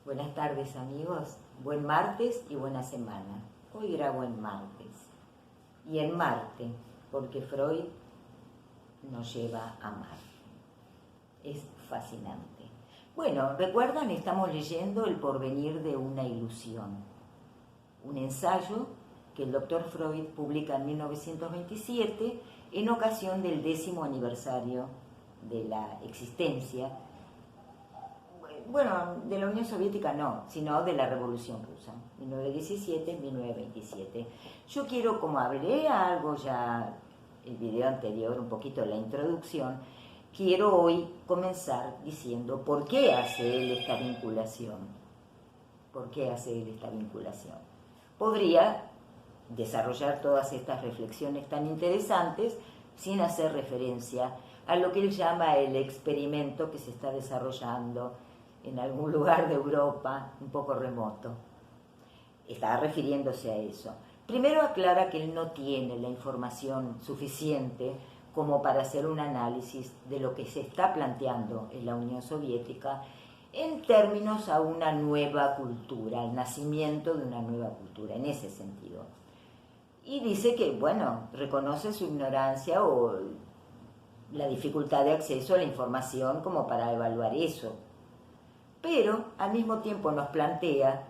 Buenas tardes amigos, buen martes y buena semana. Hoy era buen martes y en Marte, porque Freud nos lleva a Marte. Es fascinante. Bueno, recuerdan, estamos leyendo El porvenir de una ilusión, un ensayo que el doctor Freud publica en 1927 en ocasión del 10º aniversario de la existencia, bueno, de la Unión Soviética no, sino de la Revolución Rusa, 1917-1927. Yo quiero, como hablé algo ya el video anterior, un poquito la introducción, quiero hoy comenzar diciendo por qué hace él esta vinculación. ¿Por qué hace él esta vinculación? Podría desarrollar todas estas reflexiones tan interesantes sin hacer referencia a lo que él llama el experimento que se está desarrollando en algún lugar de Europa un poco remoto. Está refiriéndose a eso. Primero aclara que él no tiene la información suficiente como para hacer un análisis de lo que se está planteando en la Unión Soviética en términos a una nueva cultura, el nacimiento de una nueva cultura, en ese sentido. Y dice que, bueno, reconoce su ignorancia o la dificultad de acceso a la información como para evaluar eso. Pero al mismo tiempo nos plantea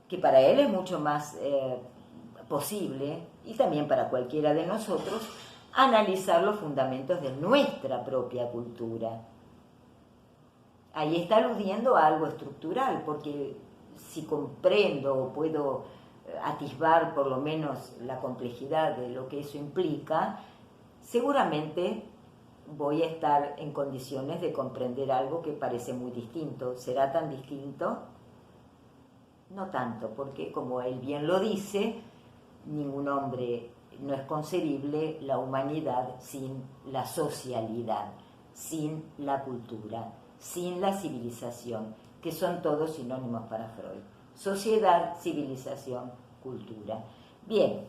que para él es mucho más posible, y también para cualquiera de nosotros, analizar los fundamentos de nuestra propia cultura. Ahí está aludiendo a algo estructural, porque si comprendo o puedo atisbar por lo menos la complejidad de lo que eso implica, seguramente voy a estar en condiciones de comprender algo que parece muy distinto. ¿Será tan distinto? No tanto, porque como él bien lo dice, ningún hombre no es concebible la humanidad sin la socialidad, sin la cultura, sin la civilización, que son todos sinónimos para Freud. Sociedad, civilización, cultura. Bien,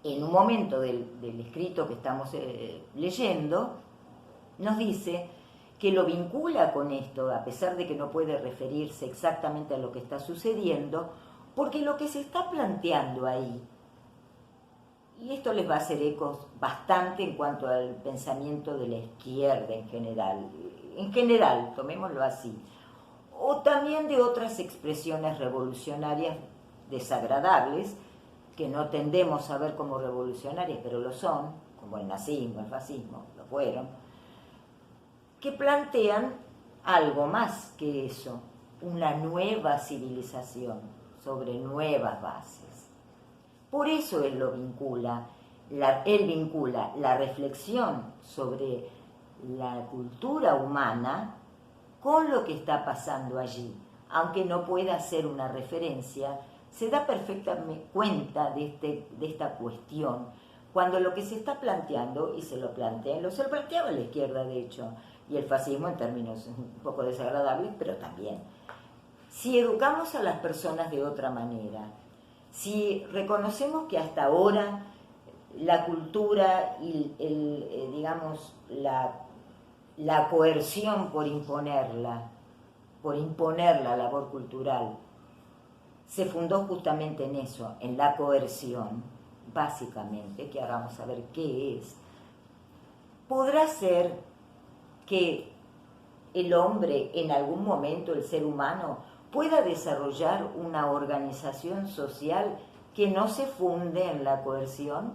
en un momento del escrito que estamos leyendo, nos dice que lo vincula con esto, a pesar de que no puede referirse exactamente a lo que está sucediendo, porque lo que se está planteando ahí, y esto les va a hacer ecos bastante en cuanto al pensamiento de la izquierda en general, tomémoslo así, o también de otras expresiones revolucionarias desagradables, que no tendemos a ver como revolucionarias, pero lo son, como el nazismo, el fascismo, lo fueron, que plantean algo más que eso, una nueva civilización sobre nuevas bases. Por eso él lo vincula, él vincula la reflexión sobre la cultura humana con lo que está pasando allí, aunque no pueda hacer una referencia. Se da perfectamente cuenta de esta cuestión cuando lo que se está planteando, y se lo planteaba la izquierda de hecho, y el fascismo en términos un poco desagradables, pero también. Si educamos a las personas de otra manera, si reconocemos que hasta ahora la cultura y digamos la coerción por imponer la labor cultural, se fundó justamente en eso, en la coerción, básicamente, que ahora vamos a ver qué es. Podrá ser que el hombre, en algún momento, el ser humano, pueda desarrollar una organización social que no se funde en la coerción,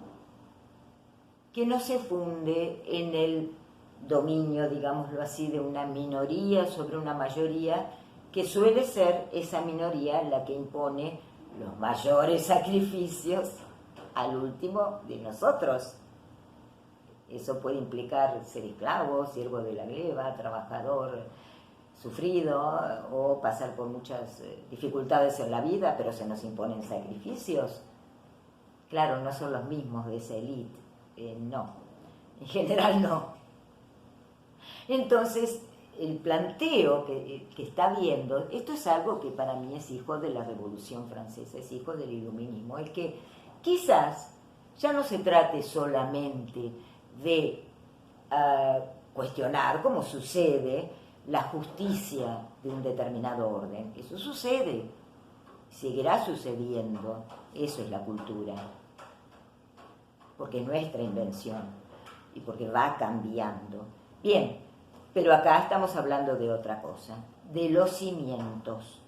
que no se funde en el dominio, digámoslo así, de una minoría sobre una mayoría, que suele ser esa minoría la que impone los mayores sacrificios al último de nosotros. Eso puede implicar ser esclavo, siervo de la gleba, trabajador sufrido, o pasar por muchas dificultades en la vida, pero se nos imponen sacrificios. Claro, no son los mismos de esa élite, no, en general no. Entonces, el planteo que está viendo, esto es algo que para mí es hijo de la Revolución Francesa, es hijo del iluminismo, es que quizás ya no se trate solamente de cuestionar, como sucede, la justicia de un determinado orden. Eso sucede, seguirá sucediendo. Eso es la cultura, porque es nuestra invención y porque va cambiando. Bien, pero acá estamos hablando de otra cosa, de los cimientos,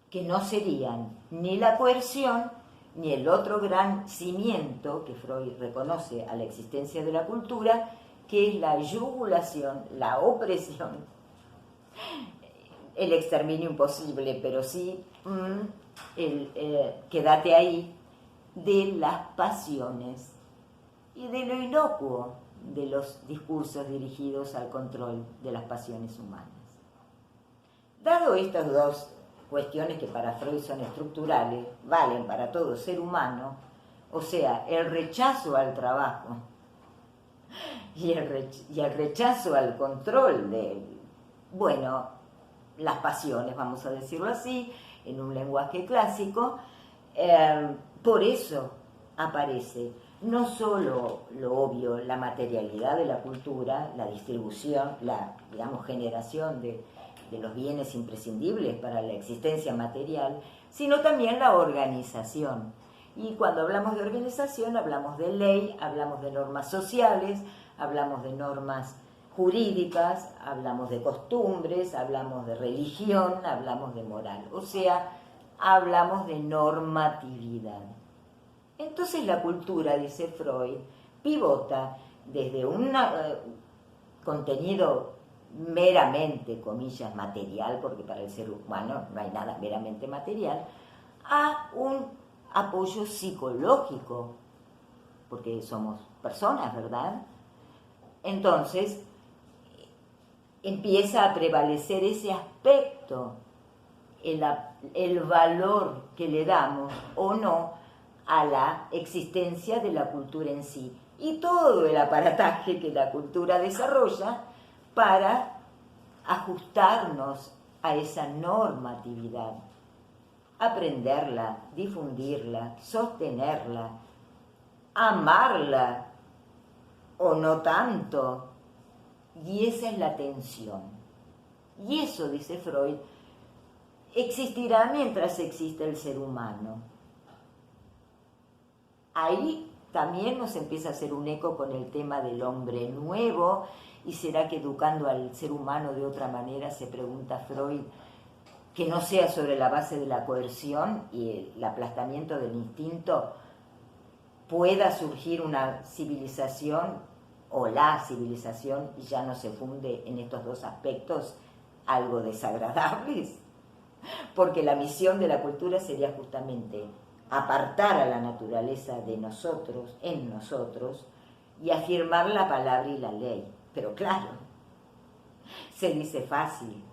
que no serían ni la coerción ni el otro gran cimiento que Freud reconoce a la existencia de la cultura, que es la yugulación, la opresión, el exterminio imposible, pero sí quédate ahí, de las pasiones y de lo inocuo de los discursos dirigidos al control de las pasiones humanas. Dado estas dos cuestiones que para Freud son estructurales, valen para todo ser humano, o sea, el rechazo al trabajo y el rechazo al control de, bueno, las pasiones, vamos a decirlo así, en un lenguaje clásico, por eso aparece no solo lo obvio, la materialidad de la cultura, la distribución, la, digamos, generación de los bienes imprescindibles para la existencia material, sino también la organización. Y cuando hablamos de organización, hablamos de ley, hablamos de normas sociales, hablamos de normas jurídicas, hablamos de costumbres, hablamos de religión, hablamos de moral. O sea, hablamos de normatividad. Entonces la cultura, dice Freud, pivota desde un contenido meramente, comillas, material, porque para el ser humano no hay nada meramente material, a un apoyo psicológico, porque somos personas, ¿verdad? Entonces, empieza a prevalecer ese aspecto, el valor que le damos o no a la existencia de la cultura en sí y todo el aparataje que la cultura desarrolla para ajustarnos a esa normatividad, aprenderla, difundirla, sostenerla, amarla o no tanto. Y esa es la tensión. Y eso, dice Freud, existirá mientras exista el ser humano. Ahí también nos empieza a hacer un eco con el tema del hombre nuevo, y será que educando al ser humano de otra manera, se pregunta Freud, que no sea sobre la base de la coerción y el aplastamiento del instinto, pueda surgir una civilización o la civilización y ya no se funde en estos dos aspectos algo desagradables, porque la misión de la cultura sería justamente apartar a la naturaleza de nosotros, en nosotros, y afirmar la palabra y la ley. Pero claro, se dice fácil,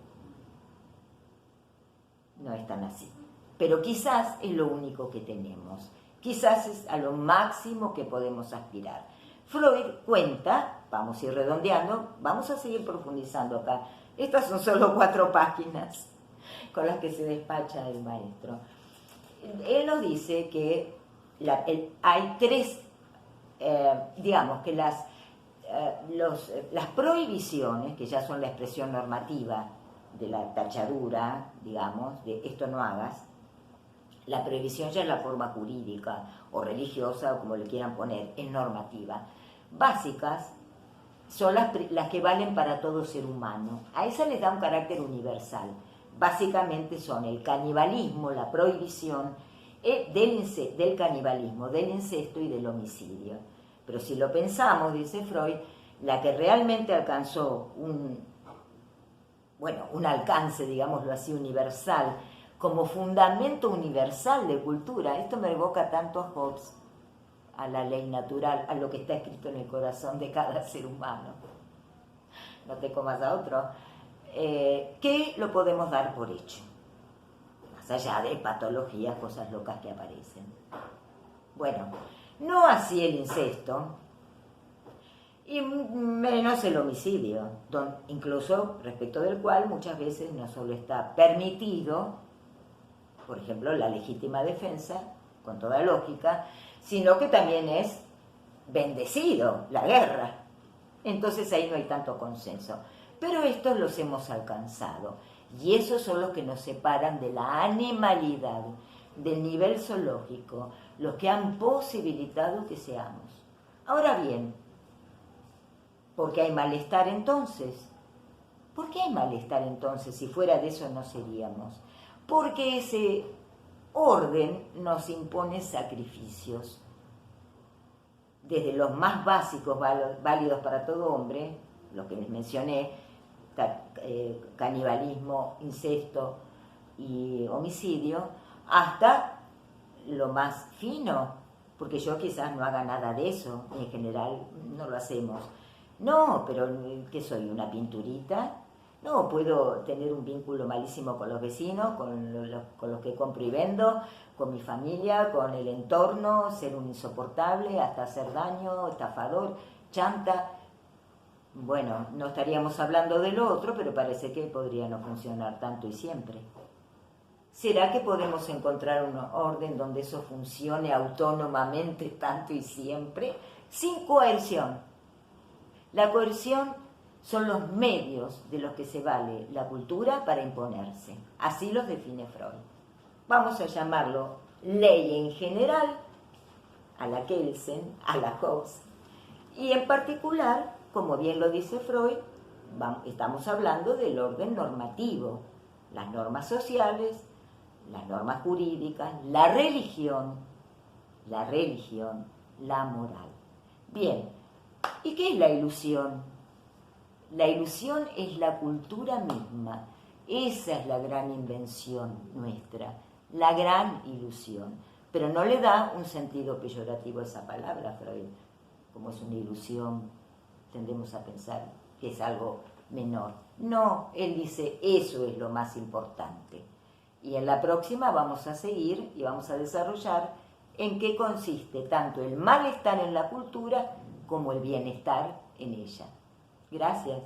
no es tan así. Pero quizás es lo único que tenemos, quizás es a lo máximo que podemos aspirar. Freud cuenta, vamos a ir redondeando, vamos a seguir profundizando acá. Estas son solo 4 páginas con las que se despacha el maestro. Él nos dice que hay 3, digamos, que las prohibiciones, que ya son la expresión normativa de la tachadura, digamos, de esto no hagas, la prohibición ya es la forma jurídica o religiosa o como le quieran poner, es normativa. Básicas son las que valen para todo ser humano. A esa les da un carácter universal. Básicamente son el canibalismo, la prohibición del canibalismo, del incesto y del homicidio. Pero si lo pensamos, dice Freud, la que realmente alcanzó un alcance, digámoslo así, universal, como fundamento universal de cultura, esto me evoca tanto a Hobbes, a la ley natural, a lo que está escrito en el corazón de cada ser humano. No te comas a otro. Que lo podemos dar por hecho, más allá de patologías, cosas locas que aparecen. Bueno, no así el incesto, y menos el homicidio, incluso respecto del cual muchas veces no solo está permitido, por ejemplo, la legítima defensa, con toda lógica, sino que también es bendecido la guerra. Entonces ahí no hay tanto consenso. pero estos los hemos alcanzado. Y esos son los que nos separan de la animalidad, del nivel zoológico, los que han posibilitado que seamos. Ahora bien, ¿por qué hay malestar entonces? ¿Por qué hay malestar entonces? Si fuera de eso no seríamos. Porque ese orden nos impone sacrificios. Desde los más básicos, válidos para todo hombre, lo que les mencioné, canibalismo, incesto y homicidio, hasta lo más fino, porque yo quizás no haga nada de eso, en general no lo hacemos. No, pero ¿qué soy? ¿Una pinturita? No, puedo tener un vínculo malísimo con los vecinos, con los que compro y vendo, con mi familia, con el entorno, ser un insoportable, hasta hacer daño, estafador, chanta. Bueno, no estaríamos hablando del otro, pero parece que podría no funcionar tanto y siempre. ¿Será que podemos encontrar un orden donde eso funcione autónomamente tanto y siempre? Sin coerción. La coerción son los medios de los que se vale la cultura para imponerse. Así los define Freud. Vamos a llamarlo ley en general, a la Kelsen, a la Hobbes, y en particular, como bien lo dice Freud, estamos hablando del orden normativo, las normas sociales, las normas jurídicas, la religión, la moral. Bien, ¿y qué es la ilusión? La ilusión es la cultura misma. Esa es la gran invención nuestra, la gran ilusión. Pero no le da un sentido peyorativo a esa palabra, Freud. Como es una ilusión, tendemos a pensar que es algo menor. No, él dice, eso es lo más importante. Y en la próxima vamos a seguir y vamos a desarrollar en qué consiste tanto el malestar en la cultura como el bienestar en ella. Gracias.